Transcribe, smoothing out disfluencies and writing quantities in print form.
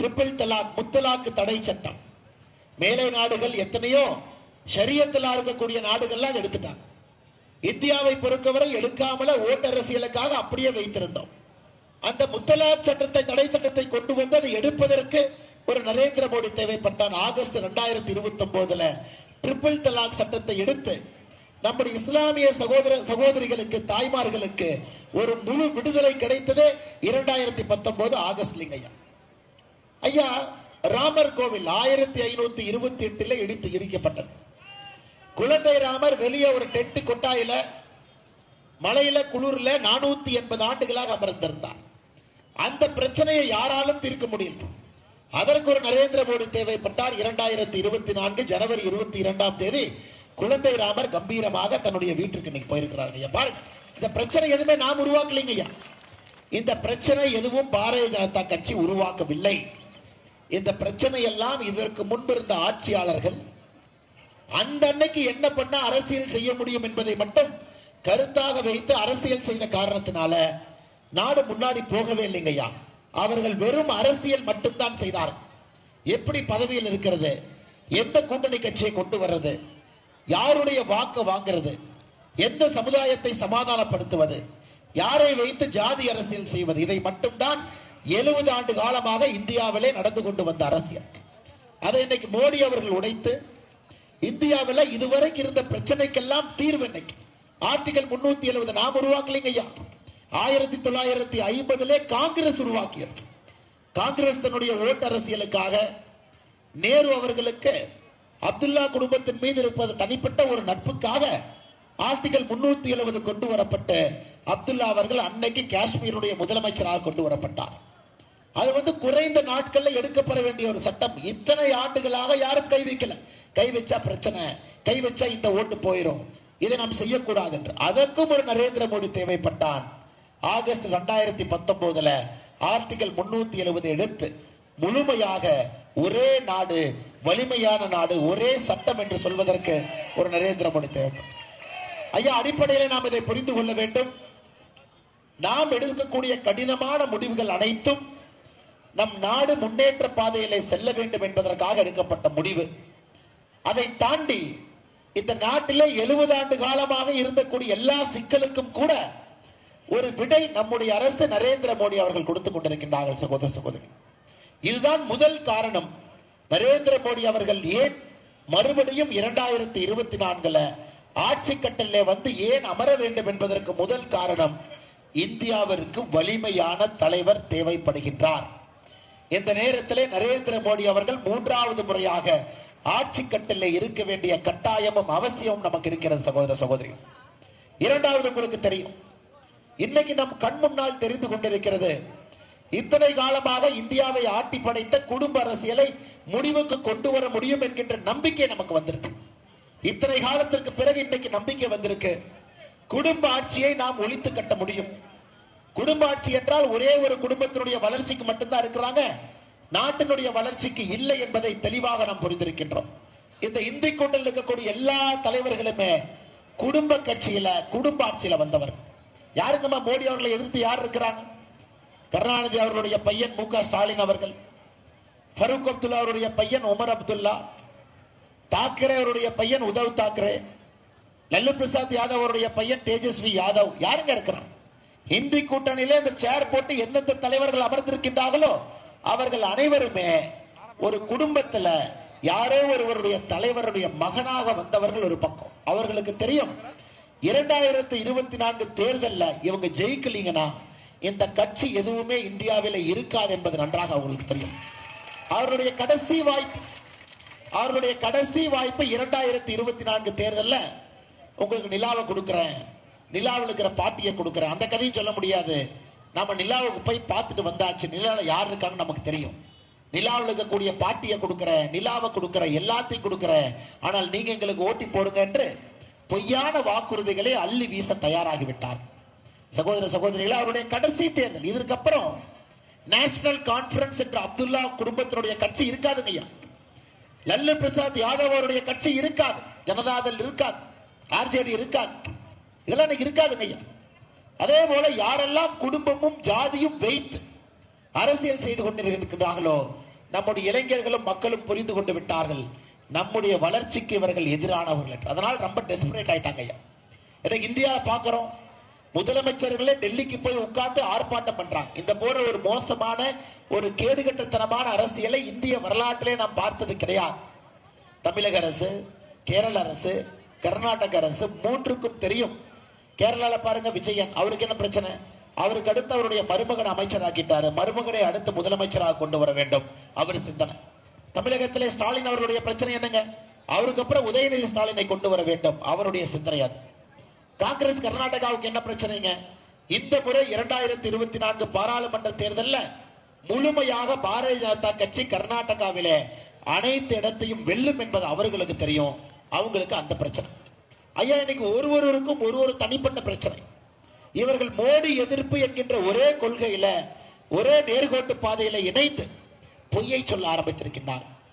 Triple தலாக், முத்தலாக்கு தடை சட்டம். மேலை நாடுகள் எத்தனையோ ஷரியத்தில் இருக்கக்கூடிய நாடுகள்லாம் அதை எடுத்துட்டாங்க. இந்தியாவை பொறுத்தவரை எடுக்காமல ஓட்டரசியலுக்காக அப்படியே வைத்திருந்தோம். அந்த முத்தலாக் சட்டத்தை, தடை சட்டத்தை கொண்டு வந்து அதை எடுப்பதற்கு ஒரு நரேந்திர மோடி தேவைப்பட்டான். ஆகஸ்ட் 2029 ட்ரிபிள் தலாக் சட்டத்தை எடுத்து நம்முடைய இஸ்லாமிய சகோதரிகளுக்கு, தாய்மார்களுக்கு ஒரு முழு விடுதலை கிடைத்தது 2019 ஆகஸ்ட்லிங்க. ஐயா, ராமர் கோவில் 1528 இடித்து இடிக்கப்பட்டது. குழந்தை ராமர் வெளியே ஒரு டென்ட் கொட்டாயில மலையில குளிர்ல 480 ஆண்டுகளாக அமர்ந்திருந்தார். அந்த பிரச்சனையை யாராலும் தீர்க்க முடியும். அதற்கு ஒரு நரேந்திர மோடி தேவைப்பட்டார். 2024 ஜனவரி 22 குழந்தை ராமர் கம்பீரமாக தன்னுடைய வீட்டிற்கு இன்னைக்கு போயிருக்கிறார். பாருங்க, இந்த பிரச்சனை எதுவுமே நாம் உருவாக்கலைங்க. இந்த பிரச்சனை எதுவும் பாரதிய ஜனதா கட்சி உருவாக்கவில்லை. இந்த பிரச்சனை எல்லாம் இதற்கு முன்பு இருந்த ஆட்சியாளர்கள் அந்த அன்னைக்கு என்ன பண்ண அரசியல் செய்ய முடியும் என்பதை மட்டும் கருத்தாக வைத்து அரசியல் செய்த காரணத்தினால நாடு முன்னாடி போகவே இல்லைங்கய்யா. அவர்கள் வெறும் அரசியல் மட்டும்தான் செய்தார்கள். எப்படி பதவியில் இருக்கிறது, எந்த கூட்டணி கட்சியை கொண்டு வர்றது, யாருடைய வாக்கு வாங்கிறது, எந்த சமுதாயத்தை சமாதானப்படுத்துவது, யாரை வைத்து ஜாதி அரசியல் செய்வது, இதை மட்டும்தான் 70 ஆண்டு காலமாக இந்தியாவிலே நடந்து கொண்டு வந்த அரசியல். அதை இன்னைக்கு மோடி அவர்கள் உடைத்து இந்தியாவில் இதுவரைக்கும் இருந்த பிரச்சனைக்கெல்லாம் தீர்வு இன்னைக்கு ஆர்டிகல் 370 நாம் உருவாக்கலைங்க ஐயா. 1950 காங்கிரஸ் உருவாக்கியது. காங்கிரஸ் தன்னுடைய ஓட்டு அரசியலுக்காக நேரு அவர்களுக்கு அப்துல்லா குடும்பத்தின் மீது இருப்பது தனிப்பட்ட ஒரு நட்புக்காக ஆர்டிகல் 370 கொண்டு வரப்பட்ட அப்துல்லா அவர்கள் அன்னைக்கு காஷ்மீருடைய முதலமைச்சராக கொண்டு வரப்பட்டார். அது குறைந்த நாட்கள்ல எடுக்கப்பட வேண்டிய ஒரு சட்டம். இத்தனை ஆண்டுகளாக யாரும் கை வைக்கல. கை வச்சா பிரச்சனை, கை வச்சா இந்த ஓட்டு போயிடும், இதை நாம் செய்யக்கூடாது என்று அதற்கும் ஒரு நரேந்திர மோடி தேவைப்பட்டான். ஆகஸ்ட் 2019 ஆர்டிகல் 370 எடுத்து முழுமையாக ஒரே நாடு, வலிமையான நாடு, ஒரே சட்டம் என்று சொல்வதற்கு ஒரு நரேந்திர மோடி தேவைப்படும். ஐயா, அடிப்படையில் நாம் இதை புரிந்து கொள்ள வேண்டும். நாம் எடுக்கக்கூடிய கடினமான முடிவுகள் அனைத்தும் நம் நாடு முன்னேற்ற பாதையிலே செல்ல வேண்டும் என்பதற்காக எடுக்கப்பட்ட முடிவு. அதை தாண்டி இந்த நாட்டிலே 70 ஆண்டு காலமாக இருந்தக்கூடிய எல்லா சிக்கலுக்கும் கூட ஒரு விடை நம்முடைய அரசு நரேந்திர மோடி அவர்கள் கொடுத்துக் கொண்டிருக்கின்றார்கள். சகோதர சகோதரி, இதுதான் முதல் காரணம். நரேந்திர மோடி அவர்கள் ஏன் மறுபடியும் 2024 ஆட்சி கட்டளை ஏன் அமர வேண்டும் என்பதற்கு முதல் காரணம், இந்தியாவிற்கு வலிமையான தலைவர் தேவைப்படுகின்றார். இந்த நேரத்திலே நரேந்திர மோடி அவர்கள் 3வது முறையாக ஆட்சி கட்டளை இருக்க வேண்டிய கட்டாயமும் அவசியமும் நமக்கு இருக்கிறது. சகோதர சகோதரி, 2வது உங்களுக்கு தெரியும், இன்னைக்கு நம் கண் முன்னால் தெரிந்து கொண்டிருக்கிறது, இத்தனை காலமாக இந்தியாவை ஆட்டி படைத்த குடும்ப அரசியலை முடிவுக்கு கொண்டு வர முடியும் என்கின்ற நம்பிக்கை நமக்கு வந்திருக்கு. இத்தனை காலத்திற்கு பிறகு இன்னைக்கு நம்பிக்கை வந்திருக்கு. குடும்ப ஆட்சியை நாம் ஒழித்து கட்ட முடியும். குடும்ப ஆட்சி என்றால் ஒரே ஒரு குடும்பத்தினுடைய வளர்ச்சிக்கு மட்டும்தான் இருக்கிறாங்க, நாட்டினுடைய வளர்ச்சிக்கு இல்லை என்பதை தெளிவாக நாம் புரிந்திருக்கின்றோம். இந்த இந்தி கூட்டணியில் இருக்கக்கூடிய எல்லா தலைவர்களுமே குடும்ப கட்சியில, குடும்ப ஆட்சியில வந்தவர். யாருங்கம்மா மோடி அவர்களை எதிர்த்து யார் இருக்கிறாங்க? கருணாநிதி அவர்களுடைய பையன் மு க ஸ்டாலின் அவர்கள், ஃபரூக் அப்துல்லா அவருடைய பையன் உமர் அப்துல்லா, தாக்கரே அவருடைய பையன் உத்தவ் தாக்கரே, லல்லு பிரசாத் யாதவ் அவருடைய பையன் தேஜஸ்வி யாதவ். யாருங்க இருக்கிறாங்க? இந்தி கூட்டணியிலே இந்த சேர் போட்டு எந்தெந்த தலைவர்கள் அமர்ந்திருக்கின்றார்களோ அவர்கள் அனைவருமே ஒரு குடும்பத்தில் யாரோ ஒருவருடைய தலைவருடைய மகனாக வந்தவர்கள். ஒரு பக்கம் அவர்களுக்கு தெரியும், 2024 தேர்தலில் இவங்க ஜெயிக்கலீங்கன்னா இந்த கட்சி எதுவுமே இந்தியாவில் இருக்காது என்பது நன்றாக அவங்களுக்கு தெரியும். அவருடைய கடைசி வாய்ப்பு 2024 தேர்தலில் உங்களுக்கு நிலாவை கொடுக்கிறேன், நிலாவில் இருக்கிற பாட்டியை கொடுக்கிறேன். அந்த கதையும் சொல்ல முடியாது. நம்ம நிலாவுக்கு போய் பார்த்துட்டு வந்தாச்சு, நிலாவில் யார் இருக்காங்க நமக்கு தெரியும். நிலாவில் இருக்கக்கூடிய பாட்டியை கொடுக்கிறேன், நிலாவை கொடுக்கிறேன், எல்லாத்தையும் கொடுக்கிறேன், ஆனால் நீங்க எங்களுக்கு ஓட்டி போடுங்க என்று பொய்யான வாக்குறுதிகளை அள்ளி வீச தயாராகிவிட்டார். சகோதர சகோதரிகளை, அவருடைய கடைசி தேர்தல். இதற்கப்புறம் நேஷனல் கான்பரன்ஸ் என்ற அப்துல்லா குடும்பத்தினுடைய கட்சி இருக்காதுங்க ஐயா. லல்லு பிரசாத் யாதவ் அவருடைய கட்சி இருக்காது, ஜனதாதள் இருக்காது, ஆர்ஜேடி இருக்காது, இதெல்லாம் இருக்காதுங்க ஐயா. அதே போல யாரெல்லாம் குடும்பமும் ஜாதியும் வைத்து அரசியல் செய்து கொண்டிருக்கிறார்களோ நம்முடைய இளைஞர்களும் மக்களும் புரிந்து கொண்டு விட்டார்கள், நம்முடைய வளர்ச்சிக்கு இவர்கள் எதிரானவர்கள் என்று. அதனால் ரொம்ப டெஸ்பரேட் ஆயிட்டாங்க ஐயா. எனக்கு இந்தியாவை பார்க்கிறோம், முதலமைச்சர்களே டெல்லிக்கு போய் உட்கார்ந்து ஆர்ப்பாட்டம் பண்றாங்க. இந்த போன்ற ஒரு மோசமான ஒரு கேடுகட்டத்தனமான அரசியலை இந்திய வரலாற்றிலே நாம் பார்த்தது கிடையாது. தமிழக அரசு, கேரள அரசு, கர்நாடக அரசு மூன்றுக்கும் தெரியும். கேரளால பாருங்க விஜயன், அவருக்கு என்ன பிரச்சனை? அவருக்கு அடுத்து அவருடைய மருமகன் அமைச்சராக்கிட்டாரு, மருமகனை அடுத்து முதலமைச்சராக கொண்டு வர வேண்டும் அவர் சிந்தனை. தமிழகத்திலே ஸ்டாலின் அவர்களுடைய பிரச்சனை என்னங்க? அவருக்கு அப்புறம் உதயநிதி ஸ்டாலினை கொண்டு வர வேண்டும், அவருடைய சிந்தனை அது. காங்கிரஸ் கர்நாடகாவுக்கு என்ன பிரச்சனைங்க? இந்த முறை 2024 பாராளுமன்ற தேர்தலில் முழுமையாக பாரதிய ஜனதா கட்சி கர்நாடகாவிலே அனைத்து இடத்தையும் வெல்லும் என்பது அவர்களுக்கு தெரியும், அவங்களுக்கு அந்த பிரச்சனை. ஐயா, இன்னைக்கு ஒருவருக்கும் ஒரு தனிப்பட்ட பிரச்சனை. இவர்கள் மோடி எதிர்ப்பு என்கின்ற ஒரே கொள்கையில, ஒரே நேர்கோட்டு பாதையில இணைந்து பொய்யை சொல்ல ஆரம்பித்திருக்கின்றார்.